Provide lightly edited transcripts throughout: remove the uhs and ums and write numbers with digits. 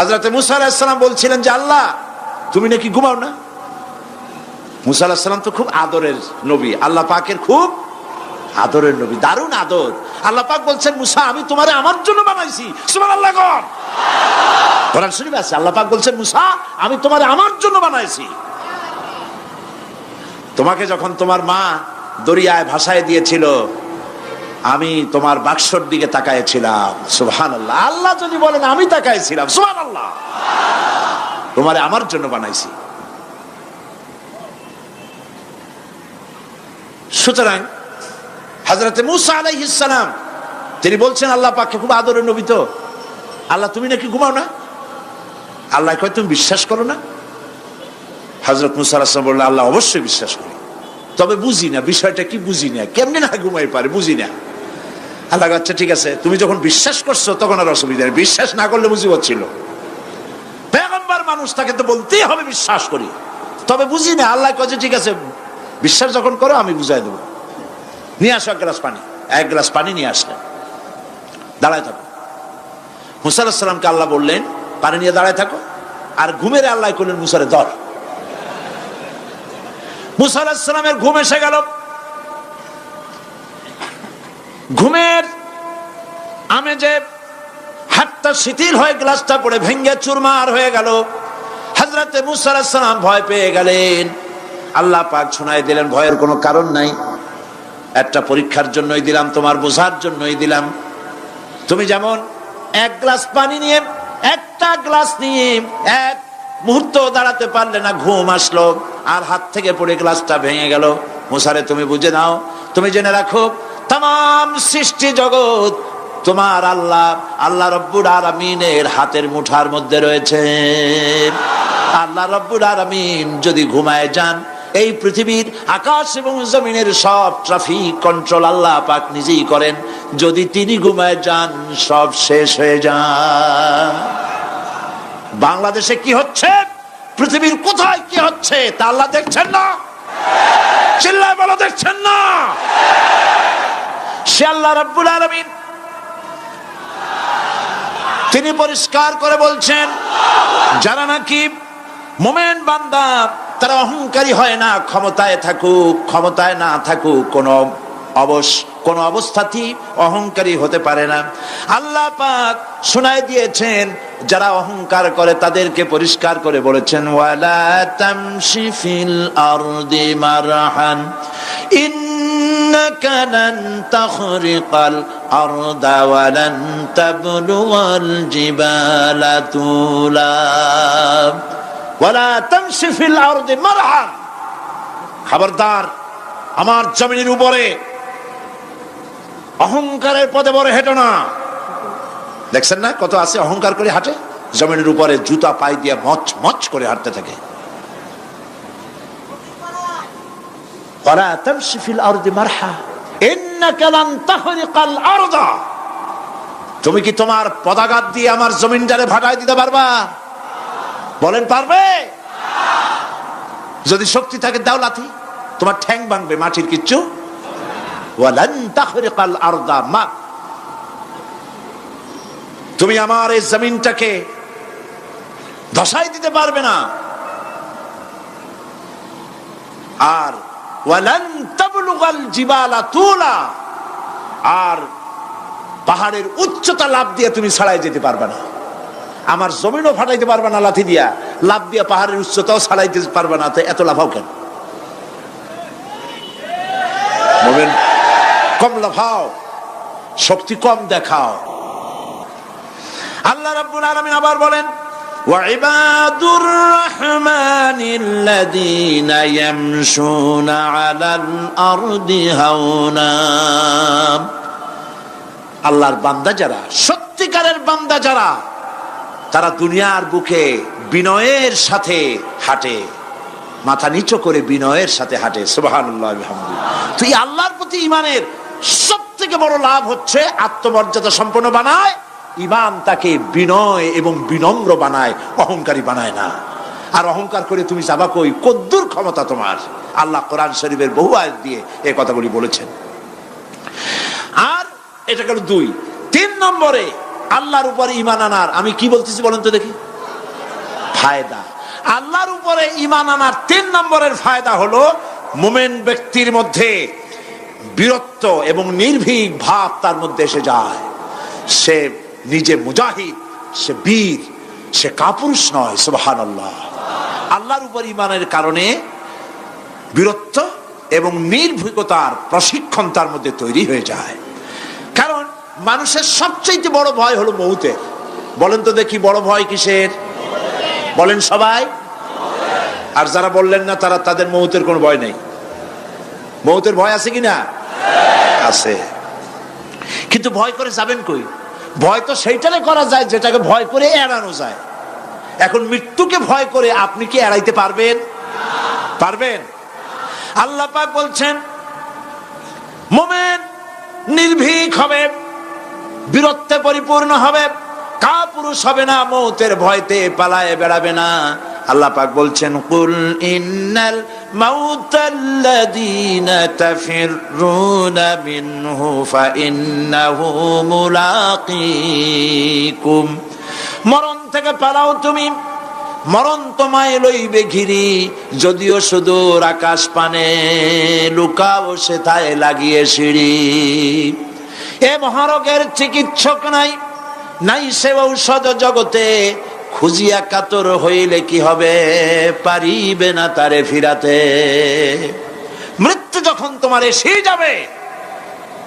হযরত মুসা আলাইহিস সালাম বলছিলেন যে আল্লাহ তুমি নাকি ঘুমাও না। মুসা আলাইহিস সালাম তো খুব আদরের নবী, আল্লাহ পাকের খুব আদরের নবী, দারুণ আদর। আল্লাহ পাক বলছেন মুসা আমি তোমারে আমার জন্য বানাইছি। সুবহানাল্লাহ। কোরআন শরীফে আছে আল্লাহ পাক বলছেন মুসা আমি তোমারে আমার জন্য বানাইছি। তোমাকে যখন তোমার মা দরিয়ায় ভাসায় দিয়েছিল আমি তোমার বাক্সর দিকে তাকাইছিলাম। সুবহানাল্লাহ। আল্লাহ যদি বলেন আমি তাকাইছিলাম, সুবহানাল্লাহ। তোমারে আমার জন্য বানাইছি। সুতরাং হযরত মুসা আলাইহিস সালাম তিনি বলছেন আল্লাহ পাককে খুব আদরের নবী তো, আল্লাহ তুমি নাকি ঘুমাও না। আল্লাহ কয় তুমি বিশ্বাস করো না। হযরত মুসা আলাইহিস সালাম বললেন আল্লাহ অবশ্যই বিশ্বাস করি, তবে বুঝি না বিষয়টা কি, বুঝি না কেমনে না ঘুমাই পারে, বুঝি না। আল্লাহ আচ্ছা ঠিক আছে, তুমি যখন বিশ্বাস করছো তখন আর অসুবিধা নেই, বিশ্বাস না করলে মুসিবত ছিল। পয়গম্বর মানুষ তাকে তো বলতেই হবে বিশ্বাস করি, তবে বুঝি না। আল্লাহ কয় ঠিক আছে বিশ্বাস যখন করো আমি বুঝাই দেবো। নিয়ে আসো এক গ্লাস পানি নিয়ে আসলেন। দাঁড়ায় থাকো। মুসা আলাইহিস সালামকে আল্লাহ বললেন পানি নিয়ে দাঁড়ায় থাকো, আর ঘুমের আল্লাহ করলেন মুসারে ধর। মুসা আলাইহিস সালামের ঘুম এসে গেল। ঘুমের আমেজে হাতটা শিথিল হয়ে গ্লাসটা পড়ে ভেঙে চুরমার হয়ে গেল। হযরত মুসা আলাইহিস সালাম ভয় পেয়ে গেলেন। আল্লাহ পাক শোনায় দিলেন ভয়ের কোনো কারণ নাই, একটা পরীক্ষার জন্যই দিলাম, তোমার বোঝার জন্যই দিলাম। তুমি যেমন এক গ্লাস পানি নিয়ে একটা গ্লাস নিয়ে এক মুহূর্ত দাঁড়াতে পারলে না, ঘুম আসলো আর হাত থেকে পড়ে গ্লাসটা ভেঙে গেল। মুসারে তুমি বুঝে নাও, তুমি জেনে রাখো তাম সৃষ্টি জগৎ তোমার আল্লাহ রব্বুল আলামিনের হাতের মুঠার মধ্যে রয়েছে। আল্লাহ রব্বুল আলামিন যদি ঘুমায় যান এই পৃথিবীর আকাশ এবং জমিনের সব ট্রাফিক কন্ট্রোল আল্লাহ পাক নিজেই করেন। যদি তিনি ঘুমায় যান সব শেষ হয়ে যান। বাংলাদেশে কি হচ্ছে, পৃথিবীর কোথায় কি হচ্ছে তা আল্লাহ দেখছেন না? চিল্লায় বলো দেখছেন না? সে আল্লাহ রাব্বুল আলামিন তিনি পরিষ্কার করে বলছেন যারা নাকি মুমিন বান্দা তারা অহংকারী হয় না, ক্ষমতায় থাকুক ক্ষমতায় না থাকুক কোন অবস্থাতেই অহংকারী হতে পারে না। আল্লাহ পাক শোনায় দিয়েছেন যারা অহংকার করে তাদেরকে পরিষ্কার করে বলেছেন ওয়ালা তামশি ফিল আরদি মারহান ইন্নাকা লান তাখরিকাল আরদা ওয়া লান তাবলুগাল জিবালা তুলা ওয়ালা তামশি ফিল আরদি মারহান। খবরদার আমার জমিনের উপরে অহংকারের পথে বড় হেঁটো না। দেখছেন না কত আছে অহংকার করে হাঁটে, জমিনের উপরে জুতা পায়ে দিয়ে মচ মচ করে হাঁটতে থাকে। ওয়ালা তামশি ফিল আরদি মারহা ইন্নাকা লান তাখরিকাল আরদা। তুমি কি তোমার পদাঘাত দিয়ে আমার জমিনটারে ভাটায় দিতে পারবা? বলেন পারবে? যদি শক্তি থাকে দাও লাথি, তোমার ঠ্যাং ভাঙবে, মাটির কিচ্ছু। ওয়ালান তাখরিকাল আরদা মা, তুমি আমার এই জমিনটাকে ধসাই দিতে পারবে না। আর ওয়ালান তাবলুগাল জিবালা তুলা, আর পাহাড়ের উচ্চতা লাফ দিয়ে তুমি ছাড়াই যেতে পারবে না। আমার জমিনও ফাটাইতে পারবে না লাথি দিয়া, লাফ দিয়া পাহাড়ের উচ্চতাও ছাড়াইতে পারবে না। তো এত লাফাও কেন? মুমিন কম লাফাও, শক্তি কম দেখাও। আল্লাহ রাব্বুল আলামিন আবার বলেন ওয়াইবাদুর রাহমানিল্লাযীনা ইয়ামশুনা আলাল আরদি হাওনা। আল্লাহর বান্দা যারা, সত্যিকারের বান্দা যারা, তারা দুনিয়ার বুকে বিনয়ের সাথে হাঁটে, মাথা নিচু করে বিনয়ের সাথে হাঁটে। সুবহানাল্লাহ বিহামদিহি। তো এই আল্লাহর প্রতি ঈমানের সবথেকে বড় লাভ হচ্ছে আত্মমর্যাদা সম্পন্ন বানায়। ঈমান তাকে বিনয় এবং বিনম্র বানায়, অহংকারী বানায় না। আর অহংকার করে তুমি যাবা কই? কদ্দুর ক্ষমতা তোমার? আল্লাহ কোরআন শরীফের বহু আয়াত দিয়ে এই কথাগুলি বলেছেন। আর এটা গেল 2। 3 নম্বরে আল্লাহর উপর ঈমান আনার, আমি কি বলতেছি বলেন তো দেখি। ফায়দা। আল্লাহর উপরে ঈমান আনার 3 নম্বরের ফায়দা হলো মুমিন ব্যক্তির মধ্যে বীরত্ব এবং নির্ভীক ভাব তার মধ্যে এসে যায়। সে নিজে মুজাহিদ, সে বীর, সে কাপুরুষ নয়। সুবহানাল্লাহ। আল্লাহর উপর ঈমানের কারণে বীরত্ব এবং নির্ভীকতার প্রশিক্ষণ তার মধ্যে তৈরি হয়ে যায়। কারণ মানুষের সবচেয়ে বড় ভয় হলো মৌতের। বলেন তো দেখি, বড় ভয় কিসের? বলেন সবাই। আর যারা বললেন না তারা, তাদের মৌতের কোনো ভয় নেই। মৌতের ভয় আছে কিনা? আছে। কিন্তু ভয় করে যাবেন কই? ভয় তো সেইটারে করা যায় যেটাকে ভয় করে এড়ানো যায়। এখন মৃত্যুকে ভয় করে আপনি কি এড়াইতে পারবেন? পারবেন? আল্লাহ পাক বলছেন মুমিন নির্ভীক হবে, বীরত্বে পরিপূর্ণ হবে, কাপুরুষ হবে না, মৌতের ভয়তে পালায়ে বেড়াবে না। আল্লাহ পাক বলছেন কুল ইন্নাল মাউতাল্লাযীনা তাফিরুনা মিনহু ফাইন্নাহু মুলাকীকুম। মরণ থেকে পালাও তুমি, মরণ তোমায় লইবে ঘিরি, যদিও সুদূর আকাশ পানে, লুকাও সেথায় লাগিয়ে সিঁড়ি। এ মহারোগের চিকিৎসক নাই, নাই সে ঔষধ জগতে, খুঁজিয়া কাতর হইলে কি হবে, পারিবে না তারে ফিরাতে। মৃত্যু যখন তোমার এসে যাবে,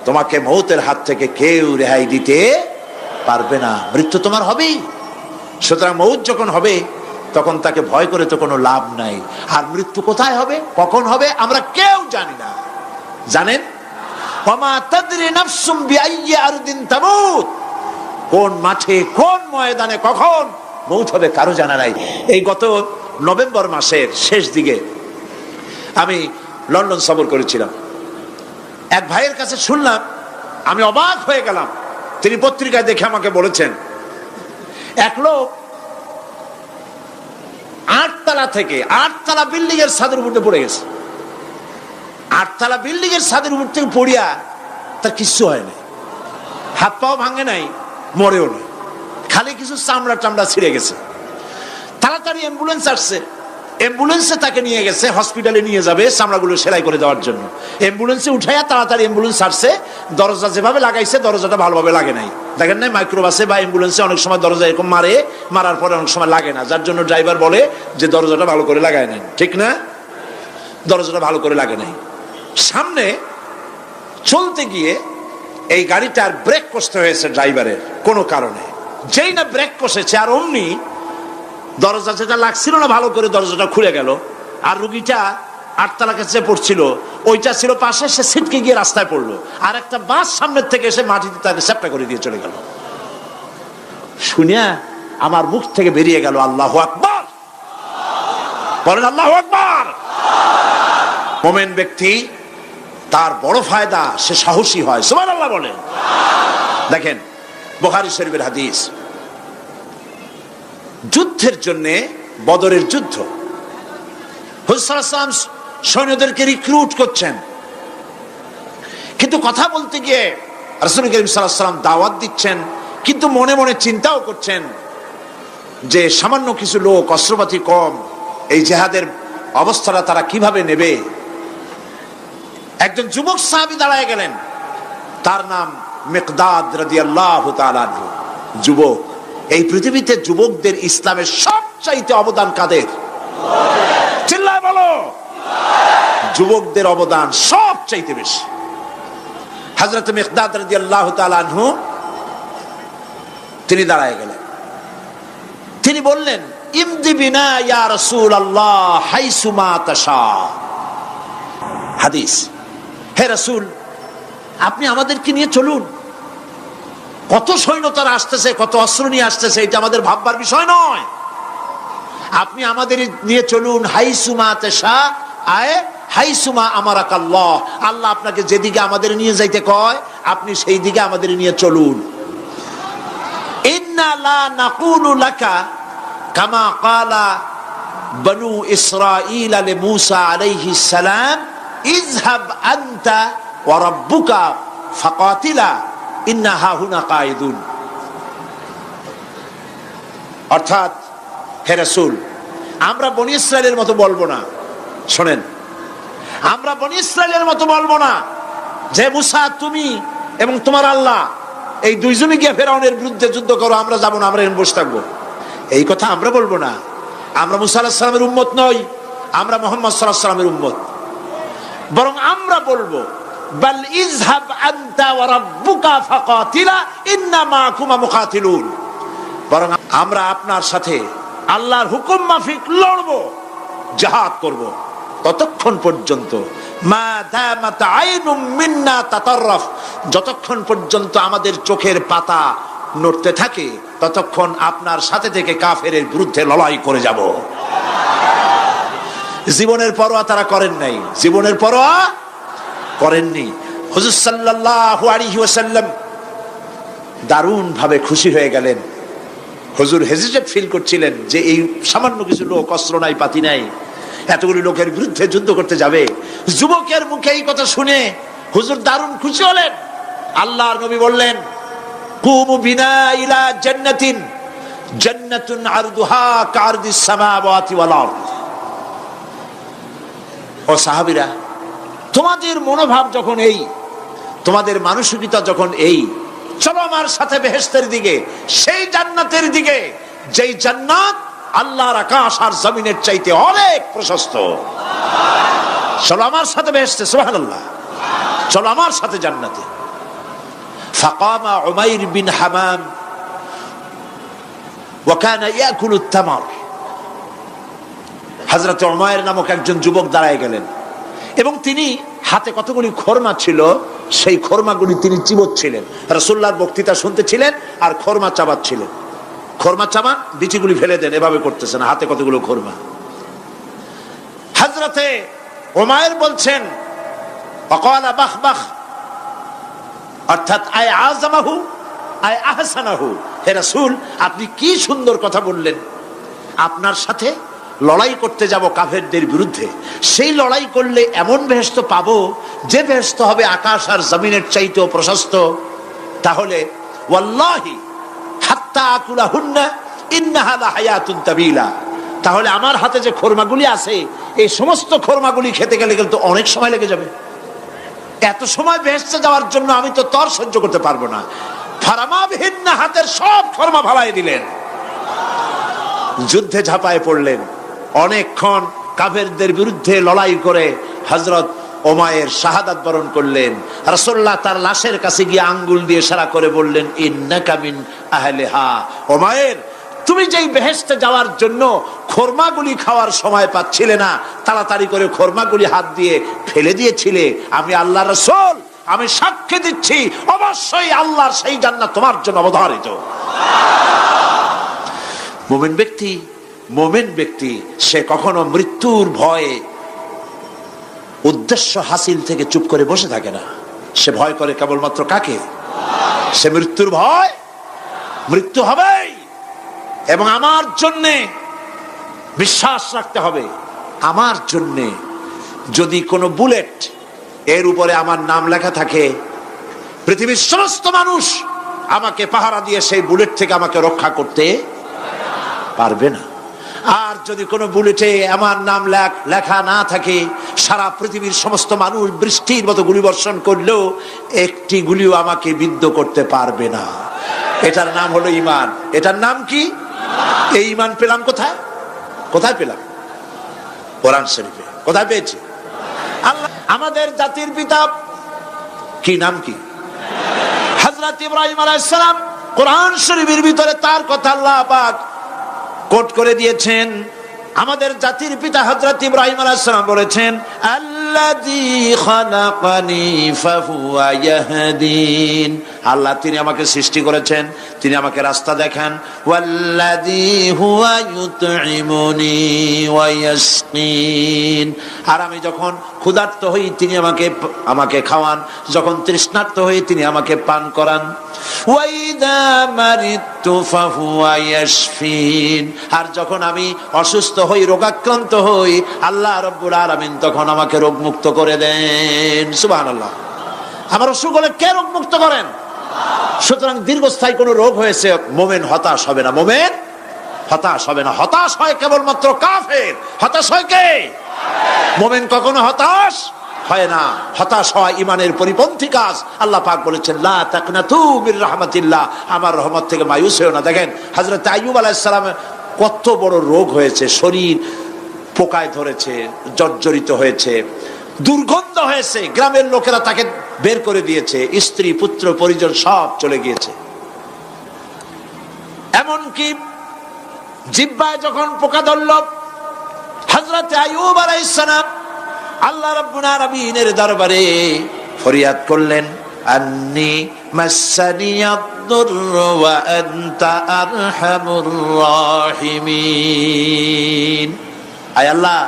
তোমাকে মৌতের হাত থেকে কেউ রেহাই দিতে পারবে না। মৃত্যু তোমার হবেই। সুতরাং মৌত যখন হবে তখন তাকে ভয় করে তো কোনো লাভ নাই। আর মৃত্যু কোথায় হবে, কখন হবে, আমরা কেউ জানি না। জানেন? ওমা তাদরি নাফসুম বিআইয়ি আরদিন তামুত। কোন মাঠে, কোন ময়দানে কখন মৌত হবে কারো জানা নাই। এই গত নভেম্বর মাসের শেষ দিকে আমি লন্ডন সফর করেছিলাম। এক ভাইয়ের কাছে শুনলাম, আমি অবাক হয়ে গেলাম। তিনি পত্রিকায় দেখে আমাকে বলেছেন এক লোক 8 তলা থেকে 8 তলা বিল্ডিং এর ছাদের উপর পড়ে গেছে। 8 তলা বিল্ডিং এর ছাদের উপর থেকে পড়িয়া তার কিচ্ছু হয় নাই, হাত পাও ভাঙে নাই, মরেও নাই, খালি কিছু চামড়া টামড়া ছিঁড়ে গেছে। তাড়াতাড়ি অ্যাম্বুলেন্স আসছে, অ্যাম্বুলেন্সে তাকে নিয়ে গেছে, হসপিটালে নিয়ে যাবে চামড়াগুলো সেলাই করে দেওয়ার জন্য। অ্যাম্বুলেন্সে উঠাইয়া তাড়াতাড়ি অ্যাম্বুলেন্স আসছে। দরজা যেভাবে লাগাইছে দরজাটা ভালোভাবে লাগে নাই। দেখেন নাই মাইক্রোবাসে বা অ্যাম্বুলেন্সে অনেক সময় দরজা এরকম মারে, মারার পরে অনেক সময় লাগে না, যার জন্য ড্রাইভার বলে যে দরজাটা ভালো করে লাগায় নাই। ঠিক না? দরজাটা ভালো করে লাগে নাই। সামনে চলতে গিয়ে এই গাড়িটার ব্রেক কষতে হয়েছে ড্রাইভারের কোনো কারণে। যেই না ব্রেক কষেছে আর অমনি দরজা যেটা লাগছিল না ভালো করে, দরজাটা খুলে গেল। আর রুগীটা 8 তলা কাছে পড়ছিল, ওইটা ছিল পাশে, সে ছিটকে গিয়ে রাস্তায় পড়লো। আর একটা বাস সামনের থেকে এসে মাটিতে তাকে চ্যাপ্টা করে দিয়ে চলে গেল। শুনিয়া আমার মুখ থেকে বেরিয়ে গেল আল্লাহু আকবার। বলেন আল্লাহু আকবার। মুমিন ব্যক্তি তার বড় ফায়দা, সে সাহসী হয়। সুবহানাল্লাহ বলেন। দেখেন বুখারী শরীফের হাদিস, যুদ্ধের জন্য, বদরের যুদ্ধ, হুজুর সাল্লাল্লাহু আলাইহি ওয়াসাল্লাম সৈন্যদেরকে রিক্রুট করছেন। কিন্তু কথা বলতে গিয়ে রাসূল করিম সাল্লাল্লাহু আলাইহি ওয়াসাল্লাম দাওয়াত দিচ্ছেন, কিন্তু মনে মনে চিন্তাও করছেন যে সামান্য কিছু লোক, অস্ত্রপাতি কম, এই জিহাদের অবস্থাটা তারা কিভাবে নেবে। একজন যুবক সাহাবী দাঁড়ায় গেলেন, তার নাম মিকদাদ রাদিয়াল্লাহু তাআলা আনহু। যুবক, এই পৃথিবীতে যুবকদের ইসলামের সবচাইতে অবদান কাদের? চিল্লায় বলো। যুবকদের অবদান সবচাইতে বেশি। হযরত মিকদাদ রাদিয়াল্লাহু তাআলা আনহু তিনি দাঁড়ায় গেলেন। তিনি বললেন, ইমদি বিনা ইয়া রাসূলুল্লাহ হাইসুমা তাশা। হাদিস, হে রাসূল, আপনি আমাদেরকে নিয়ে চলুন। কত সৈন্য তারা আসতেছে, কত অস্ত্র নিয়ে আসতেছে, এটা আমাদের ভাববার বিষয় নয়। আপনি আমাদের নিয়ে চলুন। হাইসুমা তাশা আয় হাইসুমা আমারাকাল্লাহ। আল্লাহ আপনাকে যেদিকে আমাদের নিয়ে যাইতে কয় আপনি সেই দিকে আমাদের নিয়ে চলুন। ইন্না লা নাকুলু লাকা কামা ক্বালা বনু ইসরাঈল লিমূসা আলাইহিস সালাম ইযহাব আনতা ওয়া রাব্বুকা ফাকাতিলা ইন্না হাহুনা কায়িদুন। অর্থাৎ হে রাসূল, আমরা বনি ইসরায়েলের মতো বলবো না। শোনেন, আমরা বনি ইসরায়েলের মতো বলবো না যে মুসা তুমি এবং তোমার আল্লাহ এই দুইজনে গিয়ে ফেরাউনের বিরুদ্ধে যুদ্ধ করো, আমরা যাবো না, আমরা এখানে বসে থাকবো। এই কথা আমরা বলবো না। আমরা মুসা আলাইহিস সালামের উম্মত নই, আমরা মুহাম্মদ সাল্লাল্লাহু আলাইহি ওয়াসাল্লামের উম্মত। বরং আমরা বলবো বাল ইযহাব আনতা ওয়া রাব্বুকা ফাকাতিলা ইন্না মাআকুমা মুকাতিলুন। বরং আমরা আপনার সাথে আল্লাহর হুকুম মাফিক লড়বো, জিহাদ করব, ততক্ষণ পর্যন্ত মা দামাত আইনুম মিন্না তাতাররাফ, যতক্ষণ পর্যন্ত আমাদের চোখের পাতা নড়তে থাকে ততক্ষণ আপনার সাথে থেকে কাফেরের বিরুদ্ধে লড়াই করে যাব। জীবনের পরোয়া তারা করেন নাই, জীবনের পরোয়া করেননি। হুজুর সাল্লাল্লাহু আলাইহি ওয়াসাল্লাম দারুণ ভাবে খুশি হয়ে গেলেন। হুজুর হেজিটেট ফিল করছিলেন যে এই সামান্য কিছু লোক, অস্ত্র নাই, পাতি নাই, এতগুলি লোকের বিরুদ্ধে যুদ্ধ করতে যাবে। যুবকের মুখে এই কথা শুনে হুজুর দারুণ খুশি হলেন। আল্লাহর নবী বললেন, কুমু বিনা ইলা জান্নাতিন জান্নাতুন আরদুহা কারদিস সামাওয়াতি ওয়াল আরদ। ও সাহাবীরা, তোমাদের মনোভাব যখন এই, তোমাদের মানসিকতা যখন এই, চলো আমার সাথে বেহেশতের দিকে, সেই জান্নাতের দিকে যেই জান্নাত আল্লাহর আকাশ আর জমিনের চাইতে অনেক প্রশস্ত। চলো আমার সাথে বেহেশতে, সুবহানাল্লাহ, চলো আমার সাথে জান্নাতে। ফাকামা উমাইর বিন হামাম ওয়া কানা ইয়াকুলু তামার। হযরত উমাইর নামক একজন যুবক দাঁড়ায় গেলেন এবং তিনি হাতে কতগুলি খরমা ছিল, সেই খরমাগুলি তিনি চিবোচ্ছিলেন। রাসূলুল্লাহর বক্তৃতা শুনতেছিলেন আর খরমা চাবাচ্ছিলেন। খরমা চাবান, বিচিগুলি ফেলে দেন, এভাবে করতেছেন, হাতে কতগুলো খরমা। হযরতে উমাইর বলছেন, ওয়াকালা বাখ বাখ, অর্থাৎ আয় আযমাহু আয় আহসানাহু। হে রাসূল, আপনি কি সুন্দর কথা বললেন। আপনার সাথে লড়াই করতে যাব কাফেরদের বিরুদ্ধে, সেই লড়াই করলে এমন বেহেশত পাবো যে বেহেশত হবে আকাশ আর জমিনের চাইতেও প্রশস্ত। তাহলে ওয়াল্লাহি হাত্তা আকুলাহুন্না ইন্নাহা লাহায়াতুন তাবিলা, তাহলে আমার হাতে যে খরমাগুলি আছে এই সমস্ত খরমাগুলি খেতে গেলে কিন্তু অনেক সময় লেগে যাবে। এত সময় বেহেশতে যাওয়ার জন্য আমি তো তর সহ্য করতে পারবো না। ফারামাবিহিন্না, হাতের সব খরমা ফালাই দিলেন, যুদ্ধে ঝাঁপায় পড়লেন। অনেকক্ষণ কাফেরদের বিরুদ্ধে লড়াই করে হযরত উমাইর শাহাদাত বরণ করলেন। রাসূলুল্লাহ তার লাশের কাছে গিয়ে আঙ্গুল দিয়ে ইশারা করে বললেন, ইন্নাকা মিন আহলিহা। উমাইর, তুমি যেই বেহেশতে যাওয়ার জন্য খরমাগুলি খাওয়ার সময় পাচ্ছিলে না, তাড়াতাড়ি করে খরমাগুলি হাত দিয়ে ফেলে দিয়েছিলে, আমি আল্লাহর রাসূল, আমি সাক্ষ্য দিচ্ছি অবশ্যই আল্লাহর সেই জান্নাত তোমার জন্য অবধারিত। মুমিন ব্যক্তি সে কখনো মৃত্যুর ভয়ে উদ্দেশ্য হাসিল থেকে চুপ করে বসে থাকে না। সে ভয় করে কেবলমাত্র কাকে? সে মৃত্যুর ভয়, মৃত্যু হবেই এবং আমার জন্যে বিশ্বাস রাখতে হবে। আমার জন্যে যদি কোনো বুলেট এর উপরে আমার নাম লেখা থাকে, পৃথিবীর সমস্ত মানুষ আমাকে পাহারা দিয়ে সেই বুলেট থেকে আমাকে রক্ষা করতে পারবে না। আর যদি কোনো বুলেটে আমার নাম লেখা না থাকে, সারা পৃথিবীর সমস্ত মানুষ বৃষ্টির মতো গুলি বর্ষণ করলেও একটি গুলিও আমাকে বিদ্ধ করতে পারবে না। এটার নাম হলো ঈমান। এটার নাম কি? এই ঈমান পেলাম কোথায়? কোথায় পেলাম? কোরআন শরীফে। কোথায় পেয়েছি? আল্লাহ আমাদের জাতির পিতা কি নাম কি? হযরত ইব্রাহিম আলাইহিস সালাম। কোরআন শরীফের ভিতরে তার কথা আল্লাহ পাক কোট করে দিয়েছেন। আমাদের জাতির পিতা হযরত ইব্রাহিম আলাইহিস সালাম বলেছেন, আল্লাযী খালাকানি ফাহুয়া ইয়াহদিন। আল্লাহ তিনি আমাকে সৃষ্টি করেছেন, তিনি আমাকে রাস্তা দেখান। ওয়াল্লাযী হুয়া ইউতঈমুনি ওয়া ইয়াসকিন। আর আমি যখন ক্ষুধার্ত হই তিনি আমাকে খাওয়ান, যখন তৃষ্ণার্ত হই তিনি আমাকে পান করান। ওয়া ইযা মারিতু ফাহুয়া ইয়াশফিন। আর যখন আমি অসুস্থ হই, রোগাক্রান্ত হই, আল্লাহ রাব্বুল আলামিন তখন আমাকে রোগ মুক্ত করে দেন। সুবহানাল্লাহ। আমার অসুখ হলে কে রোগ মুক্ত করেন? সুতরাং দীর্ঘস্থায়ী কোনো রোগ হয়েছে, মুমিন হতাশ হবে না। মুমিন হতাশ হবে না। হতাশ হয় কেবলমাত্র কাফের। হতাশ হয় কে? মুমিন কখনো হতাশ হয় না। হতাশ হয় ইমানের পরিপন্থী কাজ। আল্লাহ পাক বলেছেন লা তাকনাতু মির রাহমাতিল্লাহ, আমার রহমত থেকে মায়ুস হও না। দেখেন হযরত আইয়ুব আলাইহিস সালামের কত বড় রোগ হয়েছে, শরীর পোকায় ধরেছে, জর্জরিত হয়েছে, দুর্গন্ধ হয়েছে, গ্রামের লোকেরা তাকে বের করে দিয়েছে, স্ত্রী পুত্র পরিজন সব চলে গিয়েছে। এমনকি জিহ্বায় যখন পোকা ধরল, হযরত আইয়ুব আলাইহিস সালাম আল্লাহ রাব্বুল আলামিনের দরবারে ফরিয়াদ করলেন, আন্নী মাসানিয়াদ-দুরর ওয়া আনতা আরহামুর রাহিমিন। আয় আল্লাহ,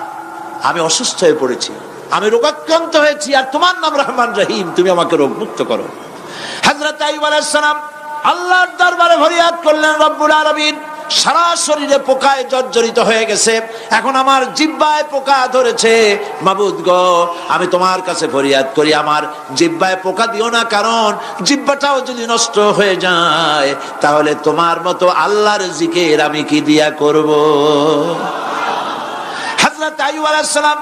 আমি অসুস্থ হয়ে পড়েছি, আমি রোগাক্রান্ত হয়েছি, আর তোমার নাম রহমান রহিম, তুমি আমাকে রোগ মুক্ত করো। হযরত আইয়ুব আলাইহিস সালাম আল্লাহর দরবারে ফরিয়াদ করলেন, রব্বুল আলামিন সারা শরীরে পোকায় জর্জরিত হয়ে গেছে, এখন আমার জিহ্বায় পোকা ধরেছে, মাবুদ গো আমি তোমার কাছে ফরিয়াদ করি, আমার জিহ্বায় পোকা দিও না, কারণ জিহ্বাটাও যদি নষ্ট হয়ে যায় তাহলে তোমার মতো আল্লাহর জিকির আমি কি দিয়া করব। হযরত আইয়ুব আলাইহিস সালাম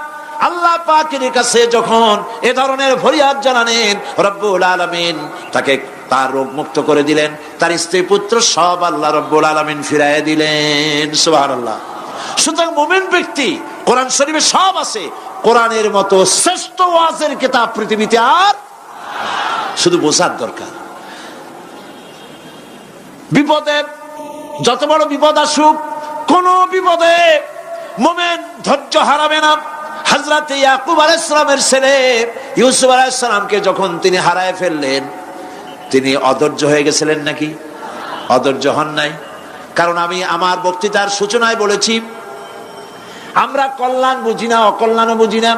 আল্লাহ পাকের কাছে যখন এ ধরনের ফরিয়াদ জানালেন, রব্বুল আলামিন তাকে তার রোগ মুক্ত করে দিলেন, তার স্ত্রী পুত্র সব আল্লাহ রব্বুল আলামিন ফিরাইয়া দিলেন। সুবহানাল্লাহ। সুতরাং মুমিন ব্যক্তি, কোরআন শরীফে সব আছে, কোরআনের মতো শ্রেষ্ঠ ওয়াজের কিতাব পৃথিবীতে আর শুধু বোঝার দরকার। বিপদে যত বড় বিপদ আসুক, কোন বিপদে মুমিন ধৈর্য হারাবে না। হযরত ইয়াকুব আলাইহিস সালামের ছেলে ইউসুফ আলাইহিস সালামকে যখন তিনি হারায় ফেললেন, তিনি অধৈর্য হয়ে গেছিলেন নাকি? অধৈর্য হন নাই। কারণ আমি আমার বক্তৃতার সূচনায় বলেছি, আমরা কল্যাণ বুঝি না, অকল্যাণও বুঝি না।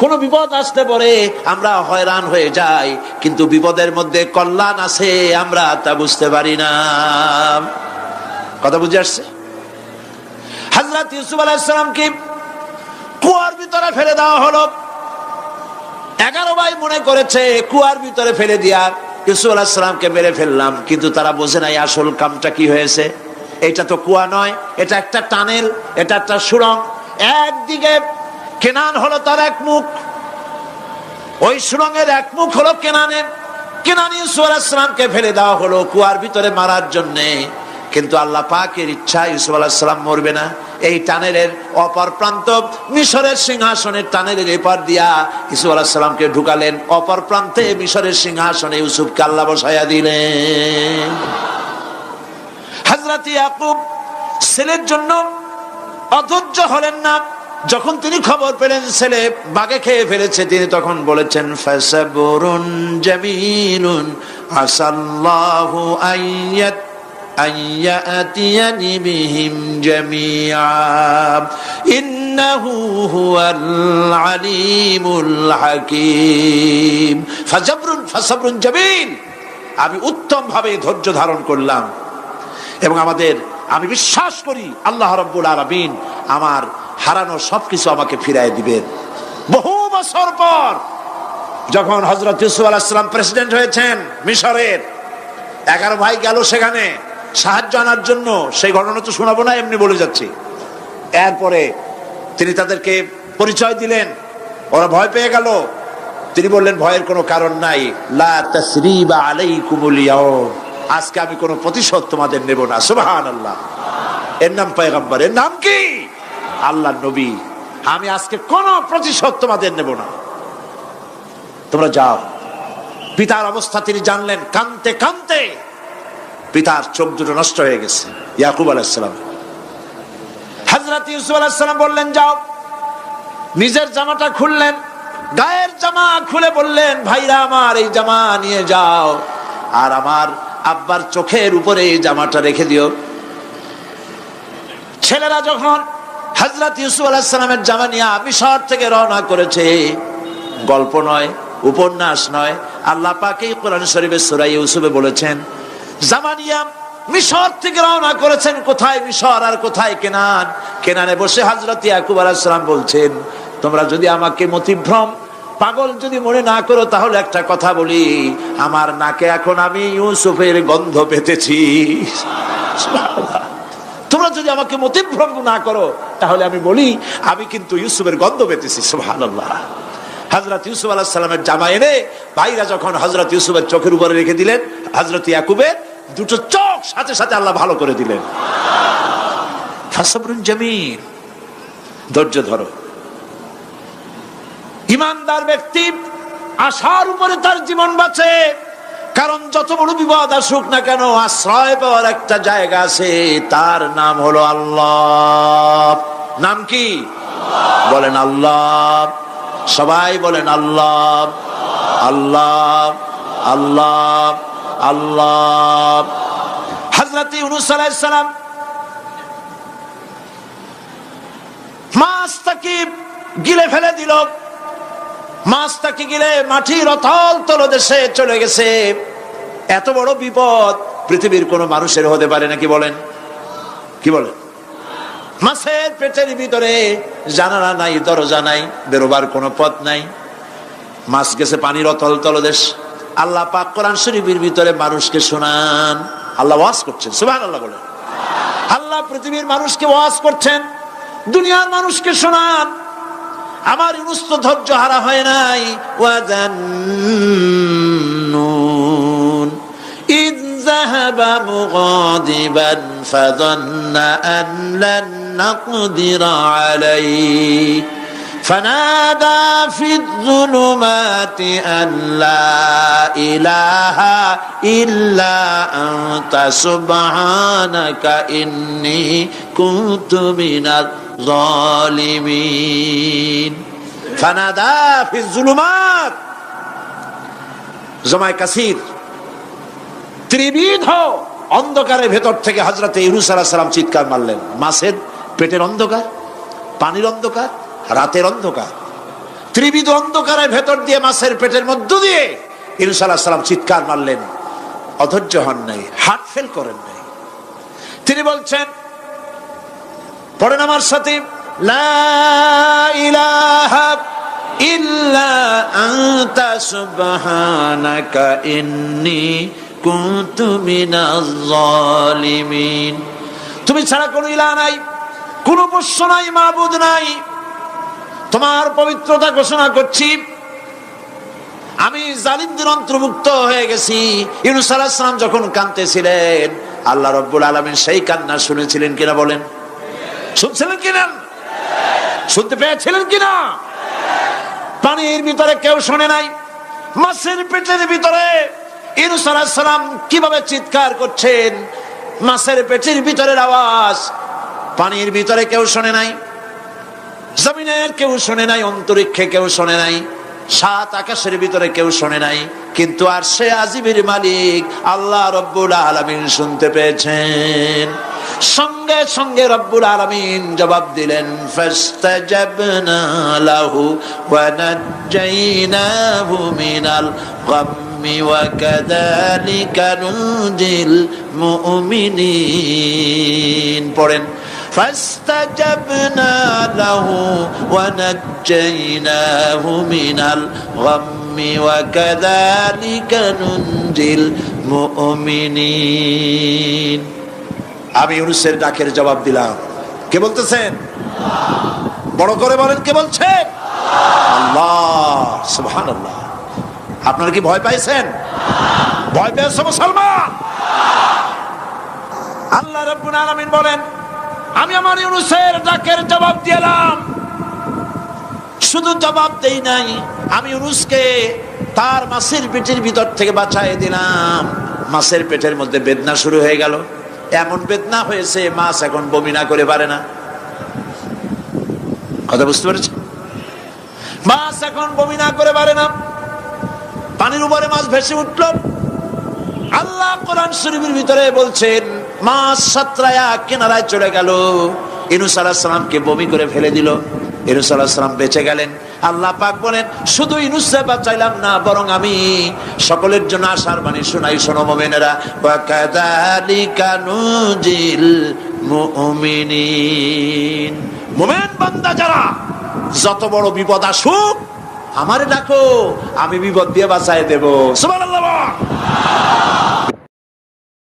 কোন বিপদ আসতে পরে আমরা হয়রান হয়ে যাই, কিন্তু বিপদের মধ্যে কল্যাণ আছে আমরা তা বুঝতে পারি না। কথা বুঝে আসছে? হযরত ইউসুফ আলাইহিস সালামকে কুয়ার ভিতরে ফেলে দেওয়া হলো। 11 ভাই মনে করেছে কুয়ার ভিতরে ফেলে দিয়া ইউসুফ আলাইহিস সালামকে মেরে ফেললাম, কিন্তু তারা বোঝে নাই আসল কামটা কি হয়েছে। এটা তো কুয়া নয়, এটা একটা টানেল, এটা একটা সুড়ঙ্গ। একদিকে কেনান হলো তার এক মুখ, ওই সুড়ঙ্গের এক মুখ হলো কেনানের। কেনান ইউসুফ আলাইহিস সালামকে ফেলে দেওয়া হলো কুয়ার ভিতরে মারার জন্য, কিন্তু আল্লাহ পাকের ইচ্ছা ইউসুফ আলাইহিস সালাম মরবে না। এই টানেলের অপর প্রান্ত মিশরের সিংহাসনের টানেলের এপার দিয়া ইউসুফ আলাইহিস সালামকে ঢুকালেন, অপর প্রান্তে মিশরের সিংহাসনে ইউসুফকে আল্লাহ বসাইয়া দিলেন। হযরত ইয়াকুব ছেলের জন্য অধৈর্য হলেন না। যখন তিনি খবর পেলেন ছেলে বাঘে খেয়ে ফেলেছে, তিনি তখন বলেছেন, ফাসাবরুন জামিলুন আসাল্লাহু আইয়াত আইয়াতিয়ানি বিহিম জামিআ ইন্নাহু হুয়াল আলিমুল হাকীম। ফাসাবরুন জামিল, আমি উত্তম ভাবে ধৈর্য ধারণ করলাম, এবং আমি বিশ্বাস করি আল্লাহ রাব্বুল আলামিন আমার হারানো সবকিছু আমাকে ফিরাই দিবেন। বহু বছর পর যখন হযরত ইউসুফ আলাইহিস সালাম প্রেসিডেন্ট হয়েছেন মিশরের, 11 ভাই গেল সেখানে সাহায্য আনার জন্য। সেই ঘটনা তো শোনাবো না, এমনি বলে যাচ্ছি। এরপরে তিনি তাদেরকে পরিচয় দিলেন, ওরা ভয় পেয়ে গেল। তিনি বললেন, ভয়ের কোনো কারণ নাই, লা তাসরিবা আলাইকুমুল ইয়াউম, আজকে আমি কোনো প্রতিশোধ তোমাদের নেব না। সুবহানাল্লাহ। এর নাম পয়গম্বর, এর নাম কি? আল্লাহর নবী। আমি আজকে কোনো প্রতিশোধ তোমাদের নেব না, তোমরা যাও। পিতার অবস্থা তিনি জানলেন, কাঁদতে কাঁদতে পিতার চোখ দুটো নষ্ট হয়ে গেছে। ইয়াকুব আলাইহিস সালাম, হযরত ইউসুফ আলাইহিস সালাম বললেন, যাও। নিজের জামাটা খুললেন, গায়ের জামা খুলে বললেন, ভাইরা আমার এই জামা নিয়ে যাও, আর আমার আব্বার চোখের উপরে এই জামাটা রেখে দিও। ছেলেরা যখন হযরত ইউসুফ আলাইহিস সালামের জামা নিয়ে মিশর থেকে রওনা করেছে, গল্প নয়, উপন্যাস নয়, আল্লাহ পাক এই কোরআন শরীফের সূরা ইউসুফে বলেছেন, জামানিয়া মিশর থেকে রওনা করেছেন। কোথায় মিশর আর কোথায় কেনান? কেনানে বসে হযরত ইয়াকুব আলাইহিস সালাম বলছেন, তোমরা যদি আমাকে মতিভ্রম পাগল যদি মনে না করো, তাহলে একটা কথা বলি, আমার নাকে এখন আমি ইউসুফের গন্ধ পেতেছি। তোমরা যদি আমাকে মতিভ্রম না করো তাহলে আমি বলি আমি কিন্তু ইউসুফের গন্ধ পেতেছি। সুবহানাল্লাহ। হযরত ইউসুফ আলাইহিস সালামের জামা এনে ভাইরা যখন হযরত ইউসুফের চোখের উপরে রেখে দিলেন, হযরত ইয়াকুবের দুটো চোখ সাথে সাথে আল্লাহ ভালো করে দিলেন। ফাসবরুন জামিল, ধৈর্য ধরো। ইমানদার ব্যক্তি আশার উপরে তার জীবন বাঁচে, কারণ যত বড় বিপদ আসুক না কেন আশ্রয় পাওয়ার একটা জায়গা আছে, তার নাম হলো আল্লাহ। নাম কি? বলেন আল্লাহ। সবাই বলেন আল্লাহ আল্লাহ আল্লাহ আল্লাহ। হযরত ইউনূস আলাইহিস সালাম মাছটাকে গিলে ফেলে দিল, মাছটাকে গিলে মাটির অতল তলদেশে চলে গেছে। এত বড় বিপদ পৃথিবীর কোন মানুষের হতে পারে নাকি? বলেন, কি বলেন? মাছের পেটের ভিতরে জানালা নাই, দরজা নাই, বেরোবার কোনো পথ নাই, মাছ গেছে পানির অতল তলদেশ। আল্লাহ পাক কোরআন শরীফের ভিতরে মানুষকে শোনান, আল্লাহ ওয়াজ করছেন। সুবহানাল্লাহ বলেন। আল্লাহ পৃথিবীর মানুষকে ওয়াজ করছেন, দুনিয়ার মানুষকে শোনান। আমার ইউনূস তো ধৈর্য হারা হয় নাই। ওয়াযান্নুন ইয যাহাবা মুগাদিবান ফাযান্না আন লান নাকদিরা আলাইহি ফানাদা ফিয-যুলুমাতি আন লা ইলাহা ইল্লা আনতা সুবহানাকা ইন্নী কুনতু মিনাজ জালিমিন। ফানাদা ফিয-যুলুমাত, জামায়ে কাসির, ত্রিবিধ অন্ধকারের ভেতর থেকে হযরত ইউনূস আলাইহিস সালাম চিৎকার মারলেন। মাছের পেটের অন্ধকার, পানির অন্ধকার, রাতের অন্ধকার, ত্রিবিধ অন্ধকারের ভেতর দিয়ে মাছের পেটের মধ্য দিয়ে ইউনূস আলাইহিস সালাম চিৎকার মারলেন। অধৈর্য হন নাই, হার্ট ফেল করেন নাই। তিনি বলছেন, পড়েন আমার সাথে, লা ইলাহা ইল্লা আনতা সুবহানাকা ইন্নী কুনতু মিনাজ জালিমিন। তুমি ছাড়া কোনো ইলাহ নাই, কোনো পোষ্য নাই, মাবুদ নাই। তোমার পবিত্রতা ঘোষণা করছি, আমি জালিমদের অন্তর্ভুক্ত হয়ে গেছি। ইউনূস আলাইহিস সালাম যখন কাঁদতেছিলেন, আল্লাহ রাব্বুল আলামিন সেই কান্না শুনেছিলেন কিনা? বলেন, শুনছিলেন কিনা? শুনতে পেয়েছিলেন কিনা? পানির ভিতরে কেউ শোনে নাই, মাছের পেটের ভিতরে ইউনূস আলাইহিস সালাম কিভাবে চিৎকার করছেন, মাছের পেটের ভিতরের আওয়াজ পানির ভিতরে কেউ শোনে নাই, জমিনের কেউ শোনে নাই, অন্তরিক্ষে কেউ শোনে নাই, সাত আকাশের ভিতরে কেউ শোনে নাই, কিন্তু আরশে আজিমের মালিক আল্লাহ রাব্বুল আলামিন শুনতে পেয়েছেন। সঙ্গে সঙ্গে রব্বুল আলামিন জবাব দিলেন, ফাস্তাজাবনা লাহু ওয়া নাজ্জাইনাহু মিনাল গাম্মি ওয়া কাযালিকা নুনজিল মুমিনিন। পড়েন, ফাস্তাজাবনা লাহু ওয়া নাজ্জাইনাহু মিনাল গাম্মি ওয়া কাযালিকা নুনজিল মুমিনিন। আমি ইউনূসের ডাকের জবাব দিলাম। কে বলতেছেন? বড় করে বলেন, কে বলছেন? আল্লাহ। সুবহানাল্লাহ। আপনারা কি ভয় পাইছেন? ভয় পেয়েছে মুসলমান? আল্লাহ রাব্বুল আলামিন বলেন, আমি আমার ইউনূসের ডাকের জবাব দিলাম। শুধু জবাব দেই নাই, আমি ইউনূসকে তার মাছের পেটের ভিতর থেকে বাঁচাই দিলাম। মাছের পেটের মধ্যে বেদনা শুরু হয়ে গেল, এমন বেদনা হয়েছে মাছ এখন বমি না করে পারে না। কথা বুঝতে পেরেছেন? মাছ এখন বমি না করে পারে না। পানির উপরে মাছ ভেসে উঠল। আল্লাহ কোরআন শরীফের ভিতরে বলছেন, মাছ সাতরায়া কিনারায় চলে গেল, ইউনূস আলাইহিস সালামকে বমি করে ফেলে দিল। ইউনূস আলাইহিস সালাম বেঁচে গেলেন। আল্লাহ পাক বলেন, শুধু ইউনূসকে বাঁচাইলাম না, বরং আমি সকলের জন্য আশার বাণী শোনাই। শোনো মুমিনেরা, ওয়া কাযালিকা নুনজিল মুমিনিন। মুমিন বান্দা যারা, যত বড় বিপদ আসুক আমারে ডাকো, আমি বিপদ দিয়ে বাঁচাই দেব। সুবহানাল্লাহ।